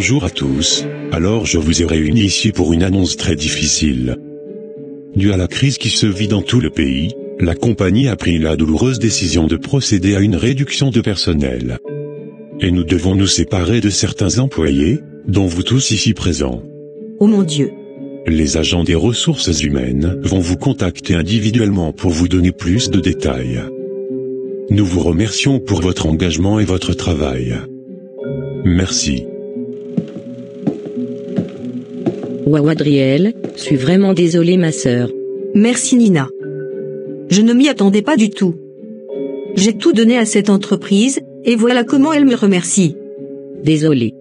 Bonjour à tous, alors je vous ai réunis ici pour une annonce très difficile. Due à la crise qui se vit dans tout le pays, la compagnie a pris la douloureuse décision de procéder à une réduction de personnel. Et nous devons nous séparer de certains employés, dont vous tous ici présents. Oh mon Dieu! Les agents des ressources humaines vont vous contacter individuellement pour vous donner plus de détails. Nous vous remercions pour votre engagement et votre travail. Merci. Waouh Adriel, je suis vraiment désolée ma sœur. Merci Nina. Je ne m'y attendais pas du tout. J'ai tout donné à cette entreprise, et voilà comment elle me remercie. Désolée.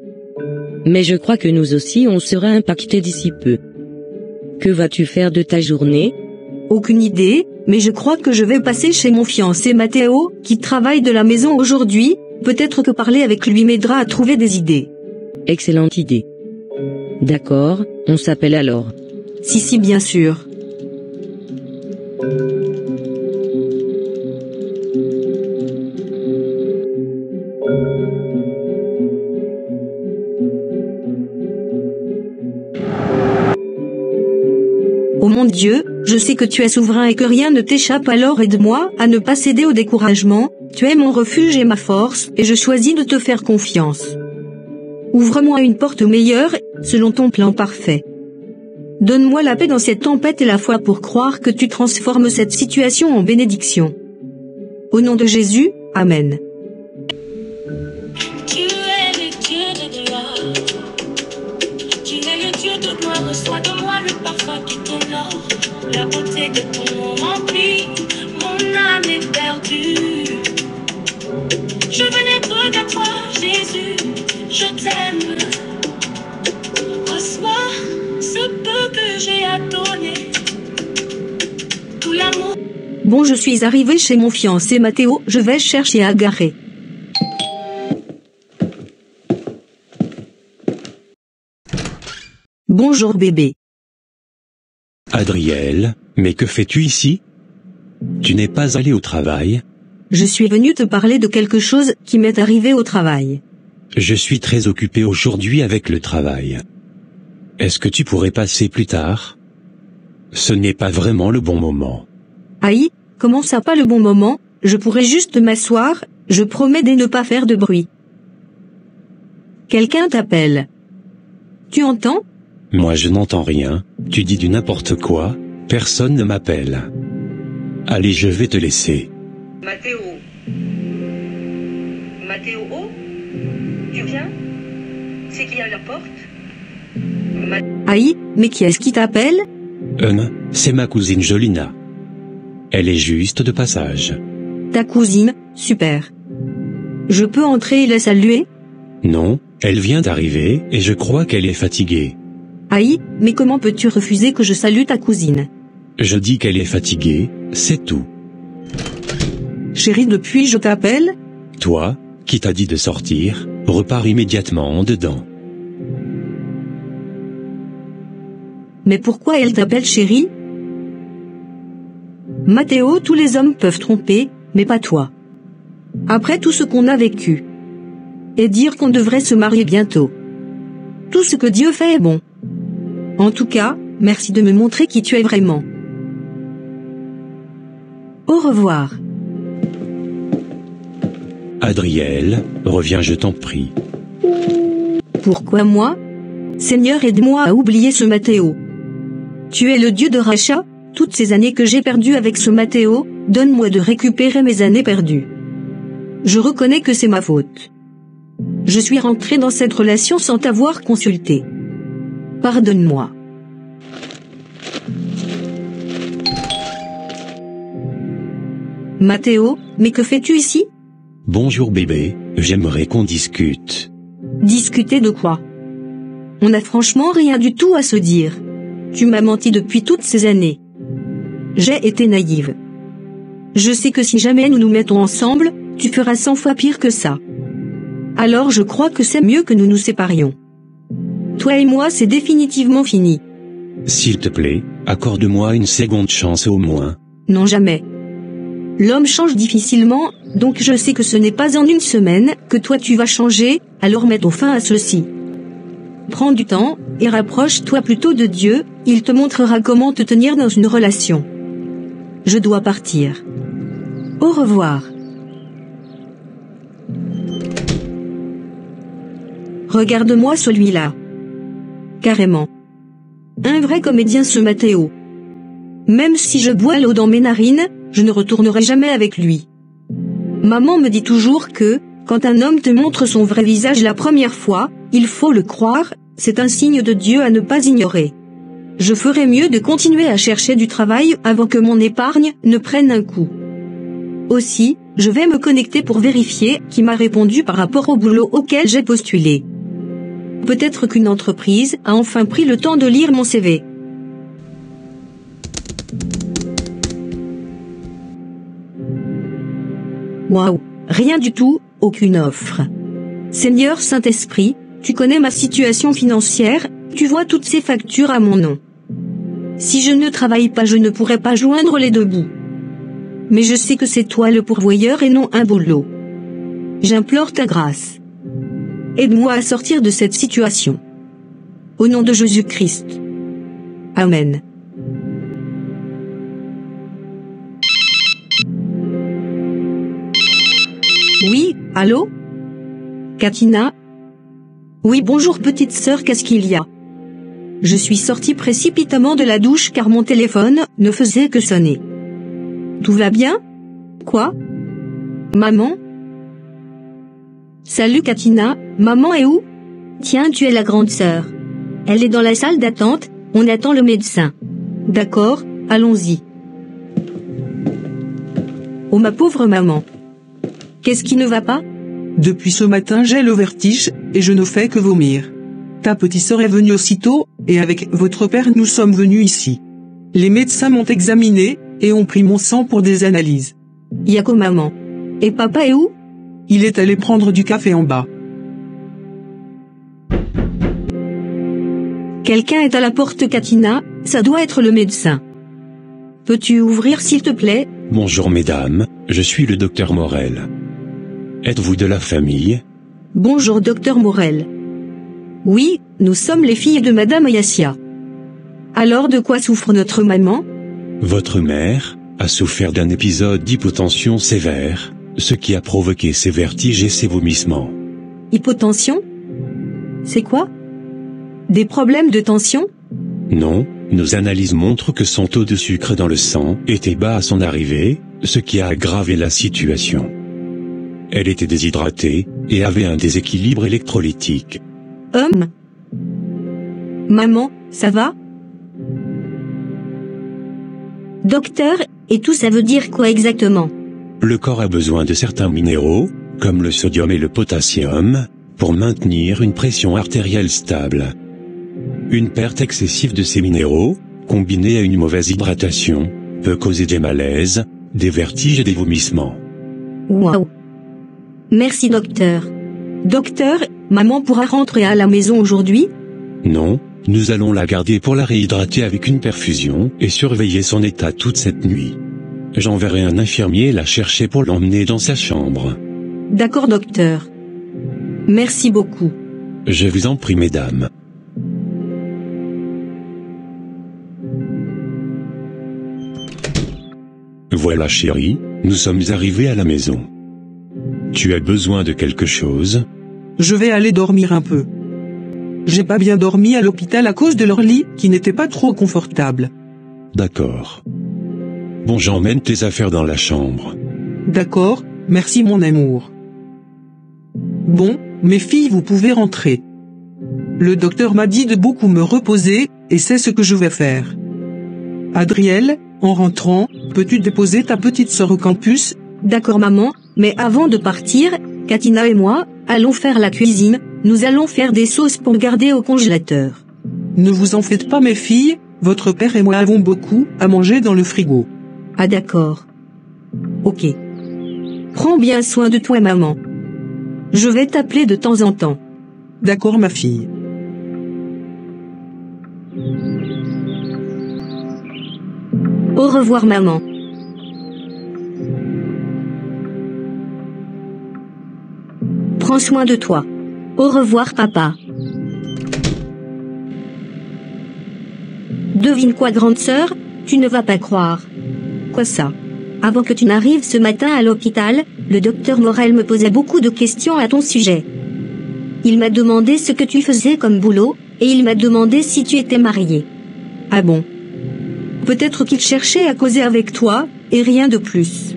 Mais je crois que nous aussi on sera impactés d'ici peu. Que vas-tu faire de ta journée? Aucune idée, mais je crois que je vais passer chez mon fiancé Matteo, qui travaille de la maison aujourd'hui, peut-être que parler avec lui m'aidera à trouver des idées. Excellente idée. D'accord, on s'appelle alors. Si bien sûr. Oh mon Dieu, je sais que tu es souverain et que rien ne t'échappe, alors aide-moi à ne pas céder au découragement. Tu es mon refuge et ma force, et je choisis de te faire confiance. Ouvre-moi une porte meilleure, selon ton plan parfait. Donne-moi la paix dans cette tempête et la foi pour croire que tu transformes cette situation en bénédiction. Au nom de Jésus, Amen. Tu es le Dieu de gloire. Tu es le Dieu de gloire. Reçois de moi le parfum qui t'honore. La beauté de ton nom remplit. Mon âme est perdue. Je veux n'être qu'à toi, Jésus. Je t'aime. Reçois ce peu que j'ai à donner. Tout l'amour. Bon, je suis arrivé chez mon fiancé Matteo, je vais chercher à garer. Bonjour bébé. Adriel, mais que fais-tu ici? Tu n'es pas allé au travail? Je suis venu te parler de quelque chose qui m'est arrivé au travail. Je suis très occupé aujourd'hui avec le travail. Est-ce que tu pourrais passer plus tard? Ce n'est pas vraiment le bon moment. Aïe, comment ça pas le bon moment? Je pourrais juste m'asseoir, je promets de ne pas faire de bruit. Quelqu'un t'appelle. Tu entends? Moi je n'entends rien, tu dis du n'importe quoi, personne ne m'appelle. Allez, je vais te laisser. Matteo. Matteo, tu viens? C'est qui à la porte? Aïe, mais qui est-ce qui t'appelle? C'est ma cousine Jolina. Elle est juste de passage. Ta cousine, super. Je peux entrer et la saluer? Non, elle vient d'arriver et je crois qu'elle est fatiguée. Aïe, mais comment peux-tu refuser que je salue ta cousine? Je dis qu'elle est fatiguée, c'est tout. Chérie, depuis je t'appelle? Toi, qui t'as dit de sortir, repars immédiatement en dedans. Mais pourquoi elle t'appelle chérie? Matteo, tous les hommes peuvent tromper, mais pas toi. Après tout ce qu'on a vécu. Et dire qu'on devrait se marier bientôt. Tout ce que Dieu fait est bon. En tout cas, merci de me montrer qui tu es vraiment. Au revoir. Adriel, reviens, je t'en prie. Pourquoi moi? Seigneur, aide-moi à oublier ce Matteo. Tu es le Dieu de rachat, toutes ces années que j'ai perdues avec ce Matteo, donne-moi de récupérer mes années perdues. Je reconnais que c'est ma faute. Je suis rentré dans cette relation sans t'avoir consulté. Pardonne-moi. Matteo, mais que fais-tu ici? Bonjour bébé, j'aimerais qu'on discute. Discuter de quoi? On n'a franchement rien du tout à se dire. Tu m'as menti depuis toutes ces années. J'ai été naïve. Je sais que si jamais nous nous mettons ensemble, tu feras 100 fois pire que ça. Alors je crois que c'est mieux que nous nous séparions. Toi et moi, c'est définitivement fini. S'il te plaît, accorde-moi une seconde chance au moins. Non, jamais. L'homme change difficilement, donc je sais que ce n'est pas en une semaine que toi tu vas changer, alors mettons fin à ceci. Prends du temps, et rapproche-toi plutôt de Dieu, il te montrera comment te tenir dans une relation. Je dois partir. Au revoir. Regarde-moi celui-là. Carrément. Un vrai comédien ce Matteo. Même si je bois l'eau dans mes narines, je ne retournerai jamais avec lui. Maman me dit toujours que, quand un homme te montre son vrai visage la première fois, il faut le croire, c'est un signe de Dieu à ne pas ignorer. Je ferais mieux de continuer à chercher du travail avant que mon épargne ne prenne un coup. Aussi, je vais me connecter pour vérifier qui m'a répondu par rapport au boulot auquel j'ai postulé. Peut-être qu'une entreprise a enfin pris le temps de lire mon CV. Waouh, rien du tout, aucune offre. Seigneur Saint-Esprit, tu connais ma situation financière, tu vois toutes ces factures à mon nom. Si je ne travaille pas, je ne pourrai pas joindre les deux bouts. Mais je sais que c'est toi le pourvoyeur et non un boulot. J'implore ta grâce. Aide-moi à sortir de cette situation. Au nom de Jésus-Christ. Amen. Oui, allô? Katina? Oui, bonjour petite sœur, qu'est-ce qu'il y a? Je suis sortie précipitamment de la douche car mon téléphone ne faisait que sonner. Tout va bien? Quoi? Maman? Salut Katina, maman est où? Tiens, tu es la grande sœur. Elle est dans la salle d'attente, on attend le médecin. D'accord, allons-y. Oh ma pauvre maman. Qu'est-ce qui ne va pas? Depuis ce matin j'ai le vertige, et je ne fais que vomir. Ta petite sœur est venue aussitôt, et avec votre père nous sommes venus ici. Les médecins m'ont examiné, et ont pris mon sang pour des analyses. Yako maman. Et papa est où? Il est allé prendre du café en bas. Quelqu'un est à la porte Katina, ça doit être le médecin. Peux-tu ouvrir s'il te plaît? Bonjour mesdames, je suis le docteur Morel. Êtes-vous de la famille? Bonjour docteur Morel. Oui, nous sommes les filles de Madame Ayassia. Alors de quoi souffre notre maman? Votre mère a souffert d'un épisode d'hypotension sévère, ce qui a provoqué ses vertiges et ses vomissements. Hypotension? C'est quoi? Des problèmes de tension? Non, nos analyses montrent que son taux de sucre dans le sang était bas à son arrivée, ce qui a aggravé la situation. Elle était déshydratée, et avait un déséquilibre électrolytique. Maman, ça va? Docteur, et tout ça veut dire quoi exactement? Le corps a besoin de certains minéraux, comme le sodium et le potassium, pour maintenir une pression artérielle stable. Une perte excessive de ces minéraux, combinée à une mauvaise hydratation, peut causer des malaises, des vertiges et des vomissements. Waouh! Merci docteur. Docteur, maman pourra rentrer à la maison aujourd'hui? Non, nous allons la garder pour la réhydrater avec une perfusion et surveiller son état toute cette nuit. J'enverrai un infirmier la chercher pour l'emmener dans sa chambre. D'accord docteur. Merci beaucoup. Je vous en prie mesdames. Voilà chérie, nous sommes arrivés à la maison. Tu as besoin de quelque chose? Je vais aller dormir un peu. J'ai pas bien dormi à l'hôpital à cause de leur lit, qui n'était pas trop confortable. D'accord. Bon, j'emmène tes affaires dans la chambre. D'accord, merci mon amour. Bon, mes filles, vous pouvez rentrer. Le docteur m'a dit de beaucoup me reposer, et c'est ce que je vais faire. Adriel, en rentrant, peux-tu déposer ta petite sœur au campus? D'accord maman, mais avant de partir, Katina et moi, allons faire la cuisine, nous allons faire des sauces pour garder au congélateur. Ne vous en faites pas mes filles, votre père et moi avons beaucoup à manger dans le frigo. Ah d'accord. Ok. Prends bien soin de toi maman. Je vais t'appeler de temps en temps. D'accord ma fille. Au revoir maman. Prends soin de toi. Au revoir papa. Devine quoi, grande sœur? Tu ne vas pas croire. Quoi ça? Avant que tu n'arrives ce matin à l'hôpital, le docteur Morel me posait beaucoup de questions à ton sujet. Il m'a demandé ce que tu faisais comme boulot, et il m'a demandé si tu étais marié. Ah bon? Peut-être qu'il cherchait à causer avec toi, et rien de plus.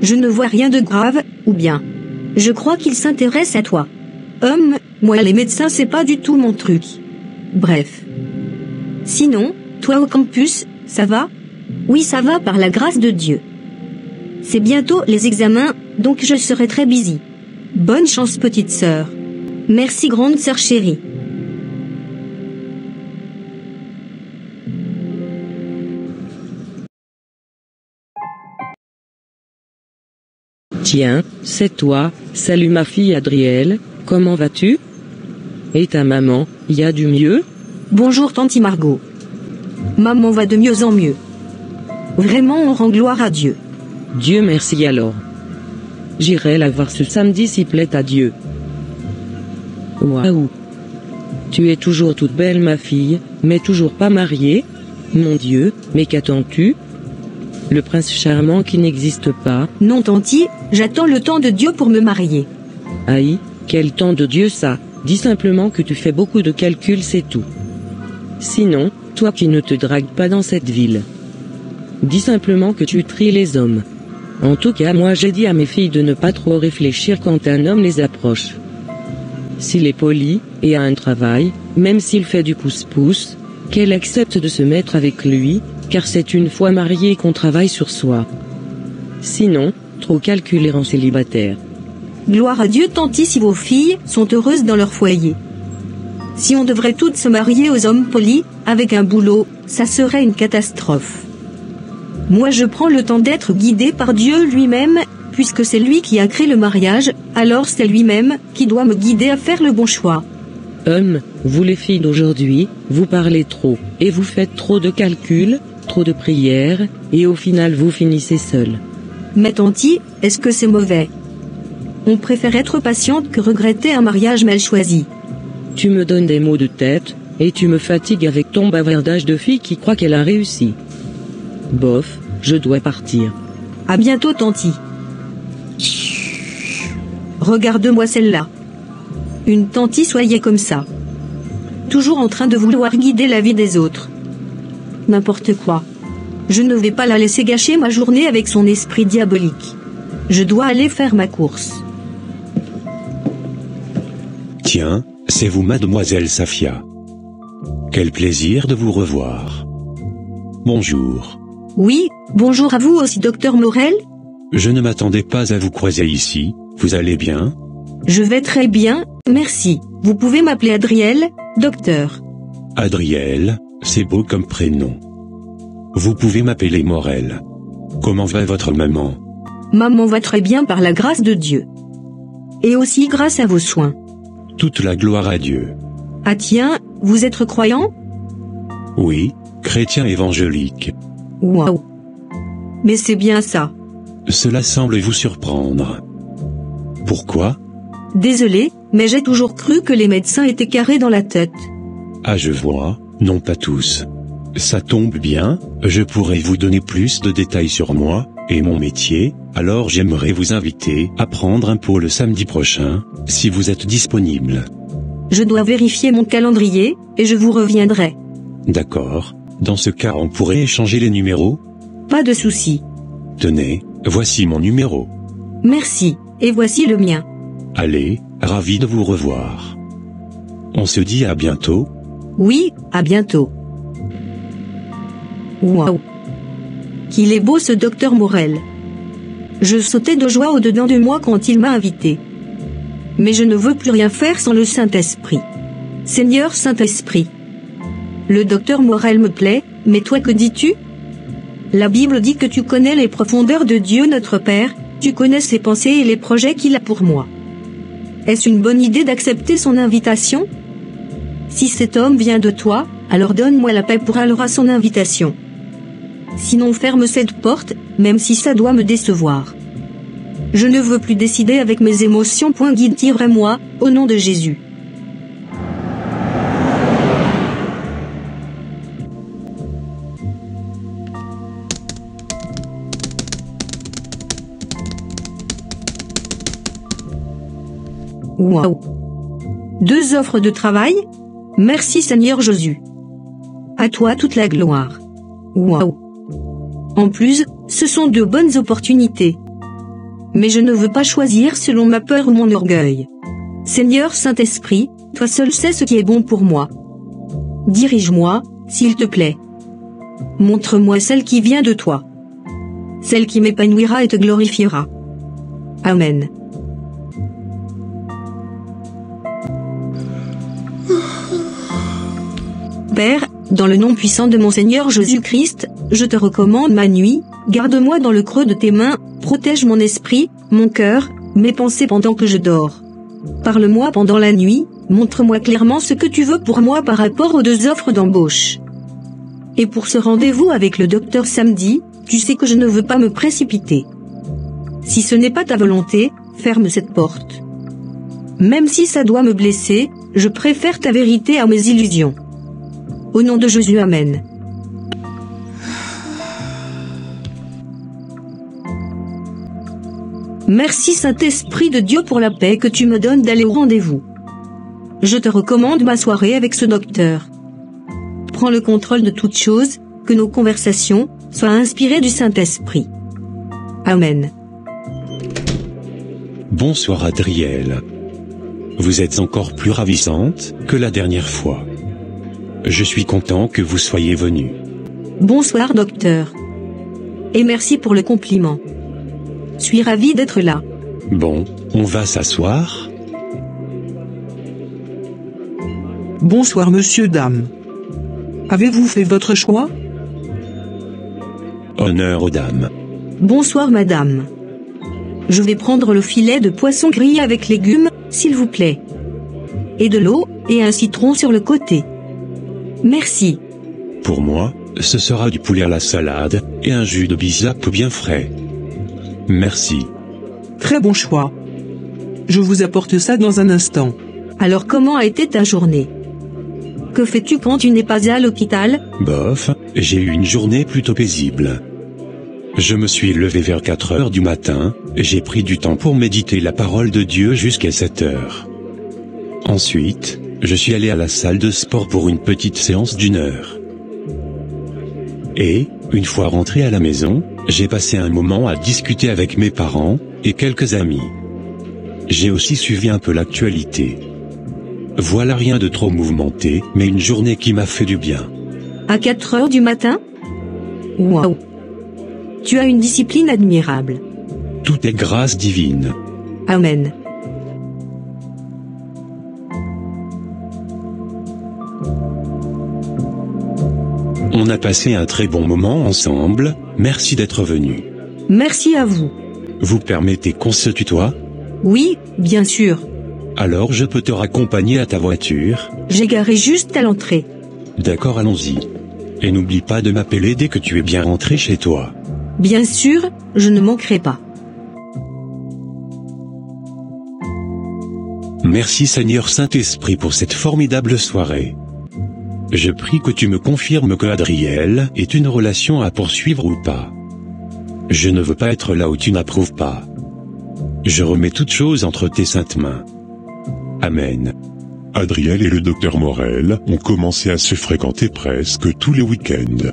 Je ne vois rien de grave, ou bien. Je crois qu'il s'intéresse à toi. Moi les médecins c'est pas du tout mon truc. Bref. Sinon, toi au campus, ça va? Oui, ça va par la grâce de Dieu. C'est bientôt les examens, donc je serai très busy. Bonne chance petite sœur. Merci grande sœur chérie. Tiens, c'est toi. Salut ma fille Adrielle, comment vas-tu? Et ta maman, y a du mieux? Bonjour tanti Margot. Maman va de mieux en mieux. Vraiment on rend gloire à Dieu. Dieu merci alors. J'irai la voir ce samedi s'il plaît à Dieu. Waouh. Tu es toujours toute belle ma fille, mais toujours pas mariée? Mon Dieu, mais qu'attends-tu? Le prince charmant qui n'existe pas? Non tanti, j'attends le temps de Dieu pour me marier. Aïe, quel temps de Dieu ça? Dis simplement que tu fais beaucoup de calculs, c'est tout. Sinon, toi qui ne te dragues pas dans cette ville. Dis simplement que tu tries les hommes. En tout cas moi j'ai dit à mes filles de ne pas trop réfléchir quand un homme les approche. S'il est poli, et a un travail, même s'il fait du pouce-pouce, qu'elle accepte de se mettre avec lui, car c'est une fois marié qu'on travaille sur soi. Sinon, trop calculer en célibataire. Gloire à Dieu tanti si vos filles sont heureuses dans leur foyer. Si on devrait toutes se marier aux hommes polis, avec un boulot, ça serait une catastrophe. Moi je prends le temps d'être guidé par Dieu lui-même, puisque c'est lui qui a créé le mariage, alors c'est lui-même qui doit me guider à faire le bon choix. Vous les filles d'aujourd'hui, vous parlez trop, et vous faites trop de calculs, trop de prières, et au final vous finissez seul. Mais tanti, est-ce que c'est mauvais? On préfère être patiente que regretter un mariage mal choisi. Tu me donnes des maux de tête, et tu me fatigues avec ton bavardage de fille qui croit qu'elle a réussi. Bof, je dois partir. À bientôt tanti. Regarde-moi celle-là. Une tanti soyez comme ça. Toujours en train de vouloir guider la vie des autres. N'importe quoi. Je ne vais pas la laisser gâcher ma journée avec son esprit diabolique. Je dois aller faire ma course. Tiens, c'est vous mademoiselle Safia. Quel plaisir de vous revoir. Bonjour. Oui, bonjour à vous aussi docteur Morel. Je ne m'attendais pas à vous croiser ici, vous allez bien? Je vais très bien, merci. Vous pouvez m'appeler Adrielle, docteur. Adrielle, c'est beau comme prénom. Vous pouvez m'appeler Morel. Comment va votre maman? Maman va très bien par la grâce de Dieu. Et aussi grâce à vos soins. Toute la gloire à Dieu. Ah tiens, vous êtes croyant? Oui, chrétien évangélique. Waouh. Mais c'est bien ça. Cela semble vous surprendre. Pourquoi? Désolé, mais j'ai toujours cru que les médecins étaient carrés dans la tête. Ah je vois, non pas tous. Ça tombe bien, je pourrais vous donner plus de détails sur moi, et mon métier, alors j'aimerais vous inviter à prendre un pot le samedi prochain, si vous êtes disponible. Je dois vérifier mon calendrier, et je vous reviendrai. D'accord, dans ce cas on pourrait échanger les numéros? Pas de souci. Tenez, voici mon numéro. Merci, et voici le mien. Allez, ravi de vous revoir. On se dit à bientôt? Oui, à bientôt. Waouh. Qu'il est beau ce docteur Morel. Je sautais de joie au-dedans de moi quand il m'a invité. Mais je ne veux plus rien faire sans le Saint-Esprit. Seigneur Saint-Esprit. Le docteur Morel me plaît, mais toi que dis-tu? La Bible dit que tu connais les profondeurs de Dieu notre Père, tu connais ses pensées et les projets qu'il a pour moi. Est-ce une bonne idée d'accepter son invitation? Si cet homme vient de toi, alors donne-moi la paix pour aller à son invitation. Sinon ferme cette porte, même si ça doit me décevoir. Je ne veux plus décider avec mes émotions. Guide-moi, au nom de Jésus. Waouh! 2 offres de travail? Merci Seigneur Jésus. À toi toute la gloire. Waouh! En plus, ce sont 2 bonnes opportunités. Mais je ne veux pas choisir selon ma peur ou mon orgueil. Seigneur Saint-Esprit, toi seul sais ce qui est bon pour moi. Dirige-moi, s'il te plaît. Montre-moi celle qui vient de toi. Celle qui m'épanouira et te glorifiera. Amen. Père, dans le nom puissant de mon Seigneur Jésus-Christ, je te recommande ma nuit, garde-moi dans le creux de tes mains, protège mon esprit, mon cœur, mes pensées pendant que je dors. Parle-moi pendant la nuit, montre-moi clairement ce que tu veux pour moi par rapport aux 2 offres d'embauche. Et pour ce rendez-vous avec le docteur samedi, tu sais que je ne veux pas me précipiter. Si ce n'est pas ta volonté, ferme cette porte. Même si ça doit me blesser, je préfère ta vérité à mes illusions. Au nom de Jésus, Amen. Merci Saint-Esprit de Dieu pour la paix que tu me donnes d'aller au rendez-vous. Je te recommande ma soirée avec ce docteur. Prends le contrôle de toutes choses, que nos conversations soient inspirées du Saint-Esprit. Amen. Bonsoir Adriel. Vous êtes encore plus ravissante que la dernière fois. Je suis content que vous soyez venu. Bonsoir docteur. Et merci pour le compliment. Je suis ravi d'être là. Bon, on va s'asseoir? Bonsoir monsieur, dame. Avez-vous fait votre choix? Honneur aux dames. Bonsoir madame. Je vais prendre le filet de poisson grillé avec légumes, s'il vous plaît. Et de l'eau, et un citron sur le côté. Merci. Pour moi, ce sera du poulet à la salade, et un jus de bisape bien frais. Merci. Très bon choix. Je vous apporte ça dans un instant. Alors comment a été ta journée? Que fais-tu quand tu n'es pas à l'hôpital? Bof, j'ai eu une journée plutôt paisible. Je me suis levé vers 4 heures du matin, j'ai pris du temps pour méditer la parole de Dieu jusqu'à 7 heures. Ensuite, je suis allé à la salle de sport pour une petite séance d'1 heure. Et, une fois rentré à la maison, j'ai passé un moment à discuter avec mes parents, et quelques amis. J'ai aussi suivi un peu l'actualité. Voilà, rien de trop mouvementé, mais une journée qui m'a fait du bien. À 4 heures du matin? Waouh! Tu as une discipline admirable. Tout est grâce divine. Amen. On a passé un très bon moment ensemble, merci d'être venu. Merci à vous. Vous permettez qu'on se tutoie? Oui, bien sûr. Alors je peux te raccompagner à ta voiture? J'ai garé juste à l'entrée. D'accord, allons-y. Et n'oublie pas de m'appeler dès que tu es bien rentré chez toi. Bien sûr, je ne manquerai pas. Merci Seigneur Saint-Esprit pour cette formidable soirée. Je prie que tu me confirmes que Adriel est une relation à poursuivre ou pas. Je ne veux pas être là où tu n'approuves pas. Je remets toutes choses entre tes saintes mains. Amen. Adriel et le docteur Morel ont commencé à se fréquenter presque tous les week-ends.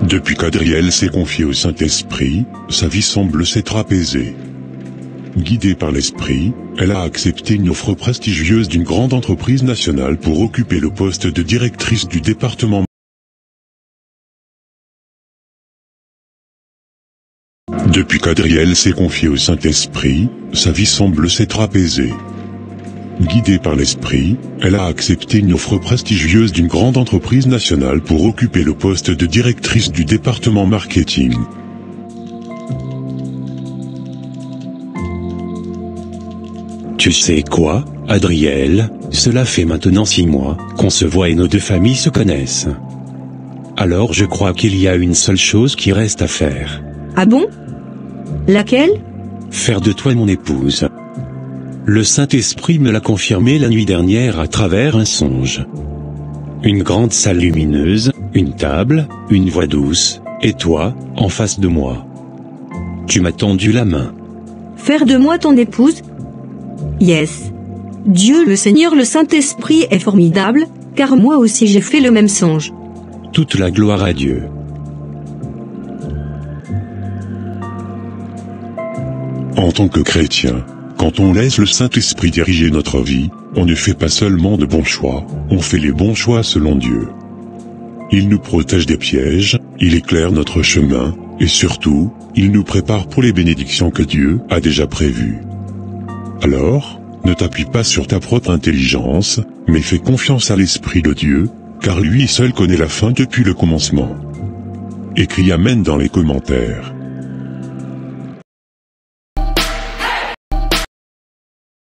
Depuis qu'Adriel s'est confié au Saint-Esprit, sa vie semble s'être apaisée. Guidée par l'Esprit, elle a accepté une offre prestigieuse d'une grande entreprise nationale pour occuper le poste de directrice du département. Depuis qu'Adriel s'est confié au Saint-Esprit, sa vie semble s'être apaisée. Guidée par l'Esprit, elle a accepté une offre prestigieuse d'une grande entreprise nationale pour occuper le poste de directrice du département marketing. Tu sais quoi, Adriel, Cela fait maintenant 6 mois qu'on se voit et nos 2 familles se connaissent. Alors je crois qu'il y a une seule chose qui reste à faire. Ah bon? Laquelle? Faire de toi mon épouse. Le Saint-Esprit me l'a confirmé la nuit dernière à travers un songe. Une grande salle lumineuse, une table, une voix douce, et toi, en face de moi. Tu m'as tendu la main. Faire de moi ton épouse? Yes. Dieu le Seigneur le Saint-Esprit est formidable, car moi aussi j'ai fait le même songe. Toute la gloire à Dieu. En tant que chrétien, quand on laisse le Saint-Esprit diriger notre vie, on ne fait pas seulement de bons choix, on fait les bons choix selon Dieu. Il nous protège des pièges, il éclaire notre chemin, et surtout, il nous prépare pour les bénédictions que Dieu a déjà prévues. Alors, ne t'appuie pas sur ta propre intelligence, mais fais confiance à l'Esprit de Dieu, car lui seul connaît la fin depuis le commencement. Écris Amen dans les commentaires.